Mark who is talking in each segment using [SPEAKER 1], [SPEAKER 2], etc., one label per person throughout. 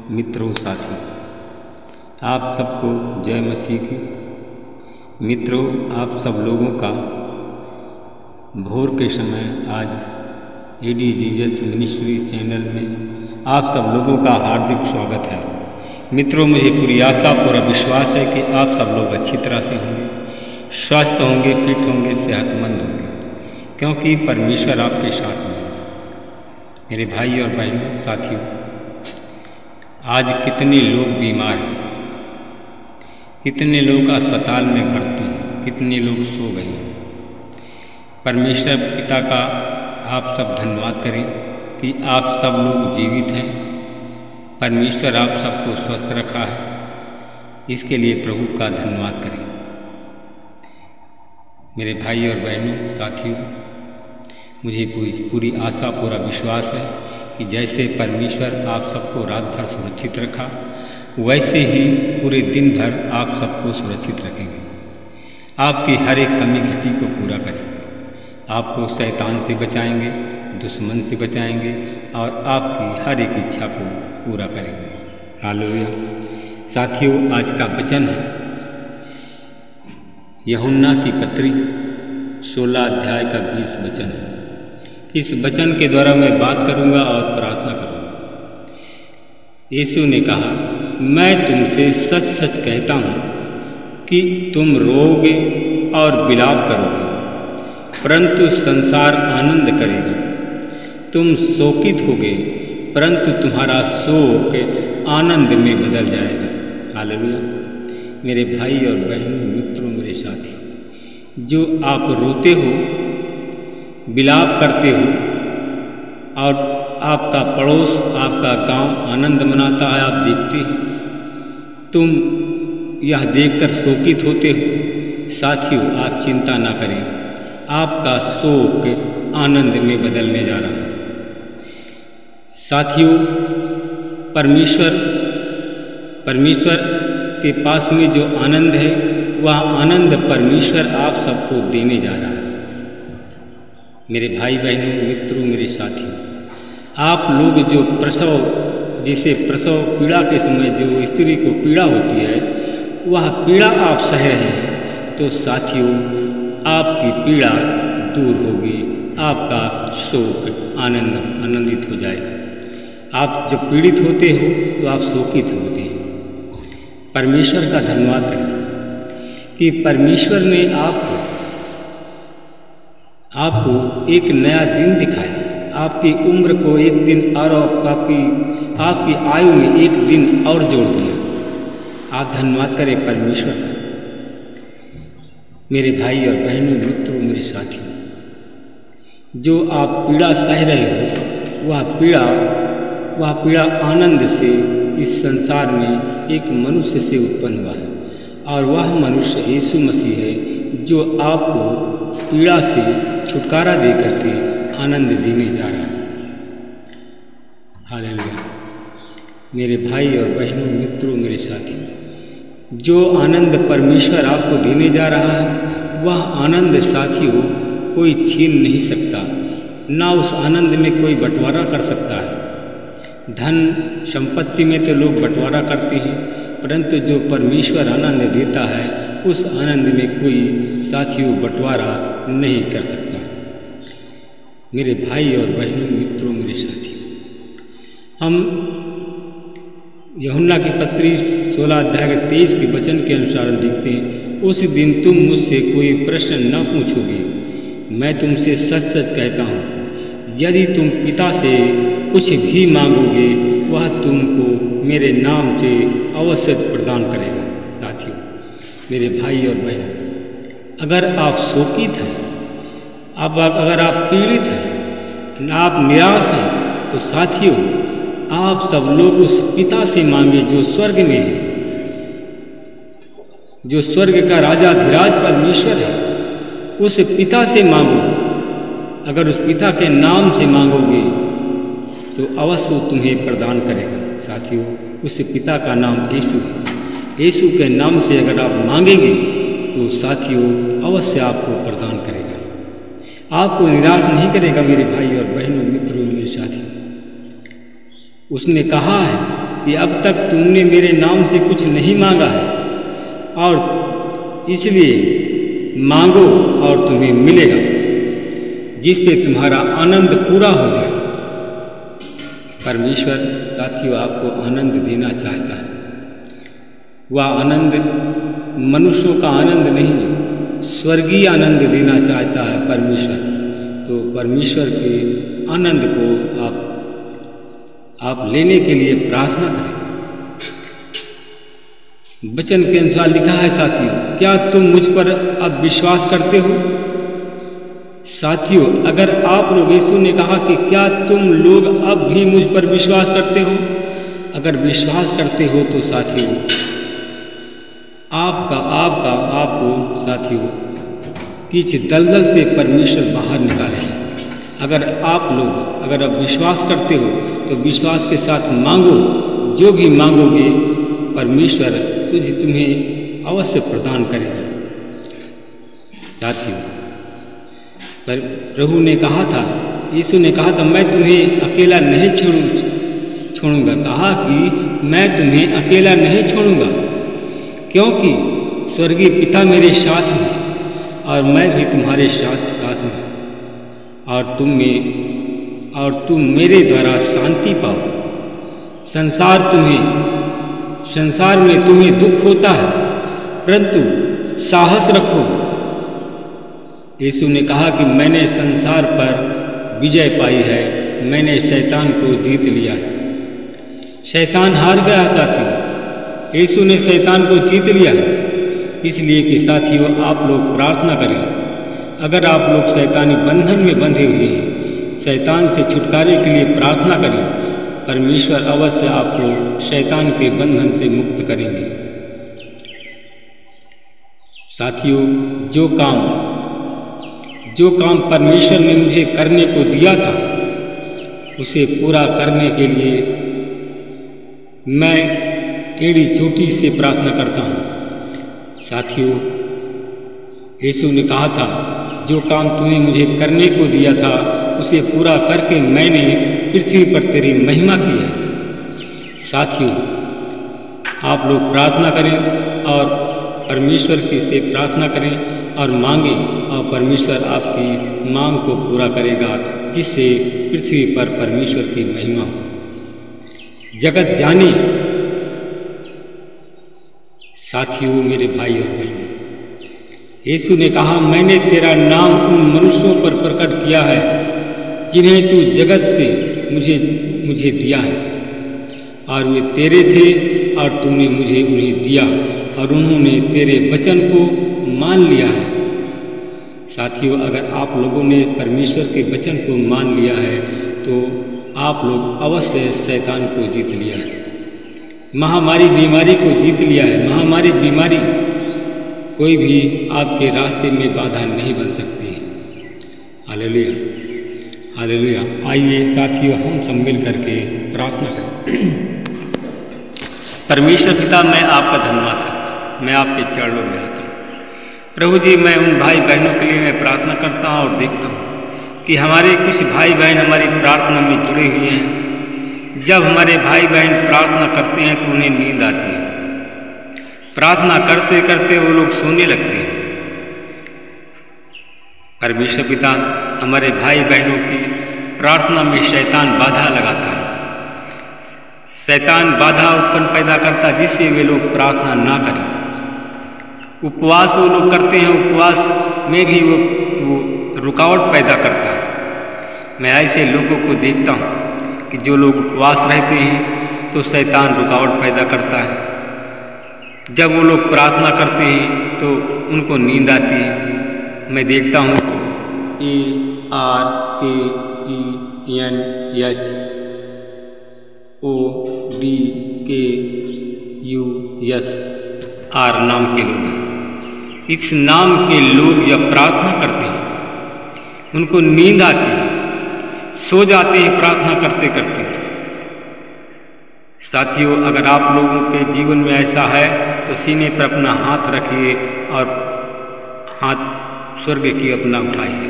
[SPEAKER 1] मित्रों साथियों, आप सबको जय मसीह की। मित्रों, आप सब लोगों का भोर के समय आज एडी जीजस मिनिस्ट्री चैनल में आप सब लोगों का हार्दिक स्वागत है। मित्रों, मुझे पूरी आशा पूरा विश्वास है कि आप सब लोग अच्छी तरह से होंगे, स्वस्थ होंगे, फिट होंगे, सेहतमंद होंगे, क्योंकि परमेश्वर आपके साथ में है। मेरे भाई और बहनों साथियों, आज कितने लोग बीमार हैं, कितने लोग अस्पताल में भर्ती हैं, कितने लोग सो गए हैं। परमेश्वर पिता का आप सब धन्यवाद करें कि आप सब लोग जीवित हैं। परमेश्वर आप सबको स्वस्थ रखा है, इसके लिए प्रभु का धन्यवाद करें। मेरे भाई और बहनों साथियों, मुझे पूरी आशा पूरा विश्वास है कि जैसे परमेश्वर आप सबको रात भर सुरक्षित रखा, वैसे ही पूरे दिन भर आप सबको सुरक्षित रखेंगे। आपकी हर एक कमी घटी को पूरा करेंगे, आपको शैतान से बचाएंगे, दुश्मन से बचाएंगे और आपकी हर एक इच्छा को पूरा करेंगे। हालेलुया। साथियों, आज का वचन है यूहन्ना की पत्री 16 अध्याय का 20 वचन है। इस वचन के द्वारा मैं बात करूंगा और प्रार्थना करूंगा। यीशु ने कहा, मैं तुमसे सच सच कहता हूं कि तुम रोओगे और विलाप करोगे, परंतु संसार आनंद करेगा। तुम शोकित होगे, परंतु तुम्हारा शोक आनंद में बदल जाएगा। हालेलुया। मेरे भाई और बहनों, मित्रों, मेरे साथी, जो आप रोते हो, विलाप करते हो और आपका पड़ोस, आपका गांव आनंद मनाता है, आप देखते हैं, तुम यह देखकर शोकित होते हो। साथियों, आप चिंता ना करें, आपका शोक आनंद में बदलने जा रहा है। साथियों, परमेश्वर के पास में जो आनंद है, वह आनंद परमेश्वर आप सबको देने जा रहा है। मेरे भाई बहनों, मित्रों, मेरे साथियों, आप लोग जो प्रसव पीड़ा के समय जो स्त्री को पीड़ा होती है, वह पीड़ा आप सह रहे हैं, तो साथियों, आपकी पीड़ा दूर होगी, आपका शोक आनंदित हो जाएगा। आप जब पीड़ित होते हो तो आप शोकित होते हैं। परमेश्वर का धन्यवाद करें कि परमेश्वर ने आपको एक नया दिन दिखाया, आपकी उम्र को एक दिन और आपकी आयु में एक दिन और जोड़ दिया। आप धन्यवाद करें परमेश्वर का। मेरे भाई और बहनों, मित्रों, मेरे साथियों, जो आप पीड़ा सह रहे हो, वह पीड़ा आनंद से इस संसार में एक मनुष्य से उत्पन्न हुआ है, और वह मनुष्य यीशु मसीह है, जो आपको पीड़ा से छुटकारा दे करके आनंद देने जा रहा है। हालेलुया। मेरे भाई और बहनों, मित्रों, मेरे साथियों, जो आनंद परमेश्वर आपको देने जा रहा है, वह आनंद साथियों कोई छीन नहीं सकता, ना उस आनंद में कोई बंटवारा कर सकता है। धन संपत्ति में तो लोग बंटवारा करते हैं, परंतु जो परमेश्वर आनंद देता है, उस आनंद में कोई साथियों बंटवारा नहीं कर सकता। मेरे भाई और बहनों, मित्रों, मेरे साथियों, हम यूहन्ना की पत्री 16 अध्याय के 23 के वचन के अनुसार लिखते हैं, उस दिन तुम मुझसे कोई प्रश्न न पूछोगे। मैं तुमसे सच सच कहता हूँ, यदि तुम पिता से कुछ भी मांगोगे, वह तुमको मेरे नाम से अवश्य प्रदान करेगा। साथियों, मेरे भाई और बहन, अगर आप शोकित हैं, अगर आप पीड़ित हैं, आप निराश हैं, तो साथियों, आप सब लोग उस पिता से मांगे जो स्वर्ग में है, जो स्वर्ग का राजाधिराज परमेश्वर है। उस पिता से मांगो। अगर उस पिता के नाम से मांगोगे तो अवश्य तुम्हें प्रदान करेगा। साथियों, उस पिता का नाम यीशु है। यीशु के नाम से अगर आप मांगेंगे तो साथियों अवश्य आपको प्रदान करेगा, आपको निराश नहीं करेगा। मेरे भाई और बहनों, मित्रों, मेरे साथियों, उसने कहा है कि अब तक तुमने मेरे नाम से कुछ नहीं मांगा है, और इसलिए मांगो और तुम्हें मिलेगा, जिससे तुम्हारा आनंद पूरा हो जाए। परमेश्वर साथियों आपको आनंद देना चाहता है। वह आनंद मनुष्यों का आनंद नहीं, स्वर्गीय आनंद देना चाहता है परमेश्वर। तो परमेश्वर के आनंद को आप लेने के लिए प्रार्थना करें। वचन के अनुसार लिखा है साथियों, क्या तुम मुझ पर अब विश्वास करते हो? साथियों, अगर आप लोग, यीशु ने कहा कि क्या तुम लोग अब भी मुझ पर विश्वास करते हो? अगर विश्वास करते हो तो साथियों आपको साथियों किस दलदल से परमेश्वर बाहर निकालेगा। अगर आप विश्वास करते हो तो विश्वास के साथ मांगो, जो भी मांगोगे परमेश्वर तुम्हें अवश्य प्रदान करेगा। साथियों, पर प्रभु ने कहा था, यीशु ने कहा था, मैं तुम्हें अकेला नहीं छोड़ूंगा। कहा कि मैं तुम्हें अकेला नहीं छोड़ूंगा, क्योंकि स्वर्गीय पिता मेरे साथ हैं और मैं भी तुम्हारे साथ में, और तुम मेरे द्वारा शांति पाओ। संसार में तुम्हें दुख होता है, परंतु साहस रखो। यीशु ने कहा कि मैंने संसार पर विजय पाई है, मैंने शैतान को जीत लिया है। शैतान हार गया साथियों, यीशु ने शैतान को जीत लिया है। इसलिए कि साथियों आप लोग प्रार्थना करें। अगर आप लोग शैतानी बंधन में बंधे हुए हैं, शैतान से छुटकारे के लिए प्रार्थना करें, परमेश्वर अवश्य आपको शैतान के बंधन से मुक्त करेंगे। साथियों, जो काम परमेश्वर ने मुझे करने को दिया था, उसे पूरा करने के लिए मैं टेढ़ी चोटी से प्रार्थना करता हूँ। साथियों, यीशु ने कहा था, जो काम तूने मुझे करने को दिया था उसे पूरा करके मैंने पृथ्वी पर तेरी महिमा की है। साथियों, आप लोग प्रार्थना करें और परमेश्वर की से प्रार्थना करें और मांगें, और परमेश्वर आपकी मांग को पूरा करेगा, जिससे पृथ्वी पर परमेश्वर की महिमा हो। जगत जाने साथियों, मेरे भाई और बहन, यीशु ने कहा, मैंने तेरा नाम उन मनुष्यों पर प्रकट किया है जिन्हें तू जगत से मुझे दिया है, और वे तेरे थे और तूने मुझे उन्हें दिया, और उन्होंने तेरे वचन को मान लिया है। साथियों, अगर आप लोगों ने परमेश्वर के वचन को मान लिया है तो आप लोग अवश्य शैतान को जीत लिया है, महामारी बीमारी को जीत लिया है। महामारी बीमारी कोई भी आपके रास्ते में बाधा नहीं बन सकती है। Hallelujah, hallelujah. आइए साथियों, हम सब मिल करके प्रार्थना करें। परमेश्वर पिता, मैं आपका धन्यवाद करता हूँ, मैं आपके चरणों में आता हूँ। प्रभु जी, मैं उन भाई बहनों के लिए मैं प्रार्थना करता हूँ और देखता हूँ कि हमारे कुछ भाई बहन हमारी प्रार्थना में जुड़े हुए हैं। जब हमारे भाई बहन प्रार्थना करते हैं तो उन्हें नींद आती है, प्रार्थना करते करते वो लोग सोने लगते हैं। परमेश्वर पिता, हमारे भाई बहनों की प्रार्थना में शैतान बाधा लगाता है, शैतान बाधा उत्पन्न पैदा करता है, जिससे वे लोग प्रार्थना ना करें। उपवास वो लोग करते हैं, उपवास में भी वो रुकावट पैदा करता है। मैं ऐसे लोगों को देखता हूँ कि जो लोग उपवास रहते हैं तो शैतान रुकावट पैदा करता है। जब वो लोग प्रार्थना करते हैं तो उनको नींद आती है। मैं देखता हूँ ARKENYHODKUS नाम के लोग हैं। इस नाम के लोग जब प्रार्थना करते हैं उनको नींद आती है, सो जाते हैं प्रार्थना करते करते। साथियों, अगर आप लोगों के जीवन में ऐसा है तो सीने पर अपना हाथ रखिए और हाथ स्वर्ग की अपना उठाइए।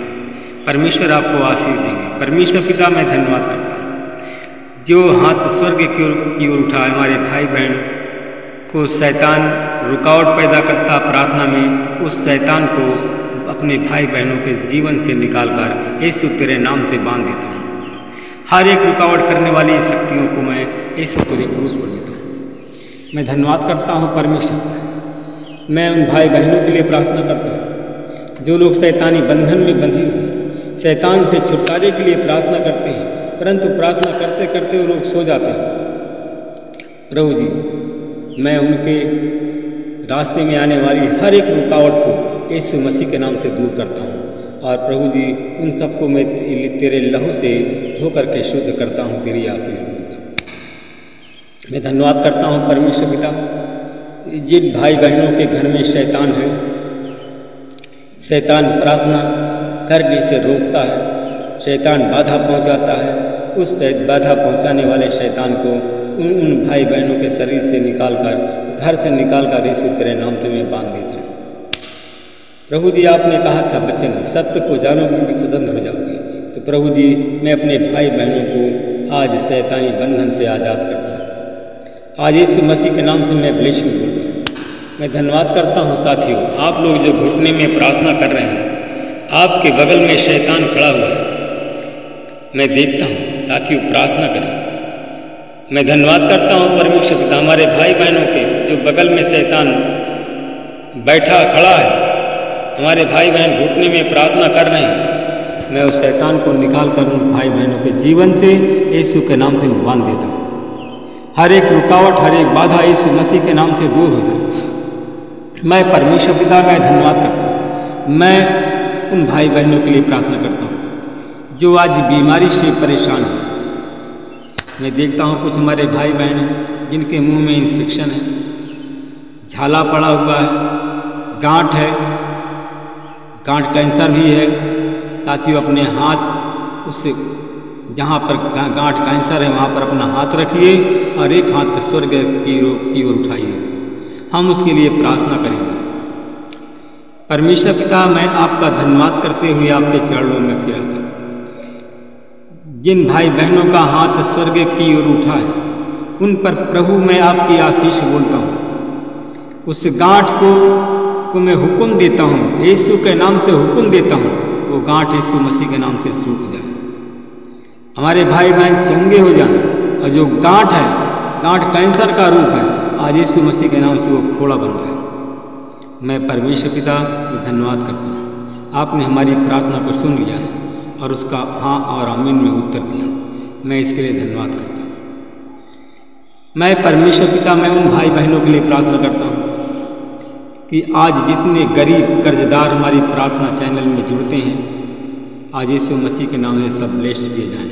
[SPEAKER 1] परमेश्वर आपको आशीष देंगे। परमेश्वर पिता, मैं धन्यवाद करता हूँ। जो हाथ स्वर्ग की ओर उठा, हमारे भाई बहन को शैतान रुकावट पैदा करता प्रार्थना में, उस शैतान को अपने भाई बहनों के जीवन से निकालकर यीशु तेरे नाम से बांध देता हूँ। हर एक रुकावट करने वाली शक्तियों को मैं यीशु तेरे क्रूस पर देता हूँ। मैं धन्यवाद करता हूँ परमेश्वर। मैं उन भाई बहनों के लिए प्रार्थना करता हूँ जो लोग शैतानी बंधन में बंधे हुए, शैतान से छुटकारे के लिए प्रार्थना करते हैं, परंतु प्रार्थना करते करते वो लोग सो जाते हैं। प्रभु जी, मैं उनके रास्ते में आने वाली हर एक रुकावट को यीशु मसीह के नाम से दूर करता हूँ। और प्रभु जी, उन सबको मैं तेरे लहू से धो करके शुद्ध करता हूँ, तेरी आशीष बोलता हूँ। मैं धन्यवाद करता हूँ परमेश्वर पिता, जिन भाई बहनों के घर में शैतान है, शैतान प्रार्थना करने से रोकता है, शैतान बाधा पहुंचाता है, उस बाधा पहुंचाने वाले शैतान को उन भाई बहनों के शरीर से निकालकर, घर से निकालकर यीशु तेरे नाम से मैं बांध देता हूँ। प्रभु जी, आपने कहा था बच्चन में, सत्य को जानोगे कि स्वतंत्र हो जाओगे। तो प्रभु जी, मैं अपने भाई बहनों को आज शैतानी बंधन से आज़ाद करता हूँ। आज यीशु मसीह के नाम से मैं ब्लेसिंग बोलता हूँ। मैं धन्यवाद करता हूँ साथियों, आप लोग जो घुटने में प्रार्थना कर रहे हैं, आपके बगल में शैतान खड़ा हुआ है, मैं देखता हूँ। साथियों, प्रार्थना करें। मैं धन्यवाद करता हूँ परमेश्वर पिता, हमारे भाई बहनों के जो बगल में शैतान बैठा खड़ा है, हमारे भाई बहन घुटने में प्रार्थना कर रहे हैं, मैं उस शैतान को निकाल कर उन भाई बहनों के जीवन से यीशु के नाम से बांध देता हूँ। हर एक रुकावट, हर एक बाधा यीशु मसीह के नाम से दूर हो जाए। मैं परमेश्वर पिता, मैं धन्यवाद करता हूँ। मैं उन भाई बहनों के लिए प्रार्थना करता हूँ जो आज बीमारी से परेशान हैं। मैं देखता हूँ कुछ हमारे भाई बहन हैं जिनके मुंह में इन्फेक्शन है, झाला पड़ा हुआ है, गांठ है, गांठ कैंसर भी है। साथियों, अपने हाथ उससे जहाँ पर गांठ कैंसर है वहाँ पर अपना हाथ रखिए और एक हाथ स्वर्ग की ओर उठाइए। हम उसके लिए प्रार्थना करेंगे। परमेश्वर पिता, मैं आपका धन्यवाद करते हुए आपके चरणों में फिर आता हूँ। जिन भाई बहनों का हाथ स्वर्ग की ओर उठा है, उन पर प्रभु मैं आपकी आशीष बोलता हूँ। उस गांठ को मैं हुक्म देता हूँ, यीशु के नाम से हुक्म देता हूँ, वो गांठ यीशु मसीह के नाम से सूख जाए, हमारे भाई बहन चंगे हो जाएं। और जो गांठ है, गांठ कैंसर का रूप है, आज यीशु मसीह के नाम से वो फोड़ा बन जाए। मैं परमेश्वर पिता धन्यवाद करता हूँ, आपने हमारी प्रार्थना को सुन लिया है और उसका हाँ और आमीन में उत्तर दिया। मैं इसके लिए धन्यवाद करता हूँ। मैं परमेश्वर पिता, मैं उन भाई बहनों के लिए प्रार्थना करता हूँ कि आज जितने गरीब कर्जदार हमारी प्रार्थना चैनल में जुड़ते हैं, आज यीशु मसीह के नाम से सब ब्लेस्ड किए जाएं।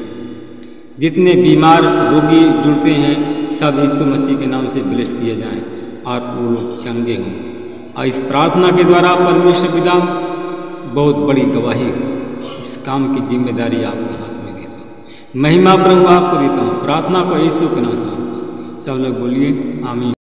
[SPEAKER 1] जितने बीमार रोगी जुड़ते हैं, सब यीशु मसीह के नाम से ब्लेस्ड किए जाएं और वो लोग चंगे हों। और इस प्रार्थना के द्वारा परमेश्वर पिता बहुत बड़ी गवाही, इस काम की जिम्मेदारी आपके हाथ में देता हूँ। महिमा प्रभु आपको देता हूँ। प्रार्थना को यीशु के नाम में। सब लोग बोलिए आमीन।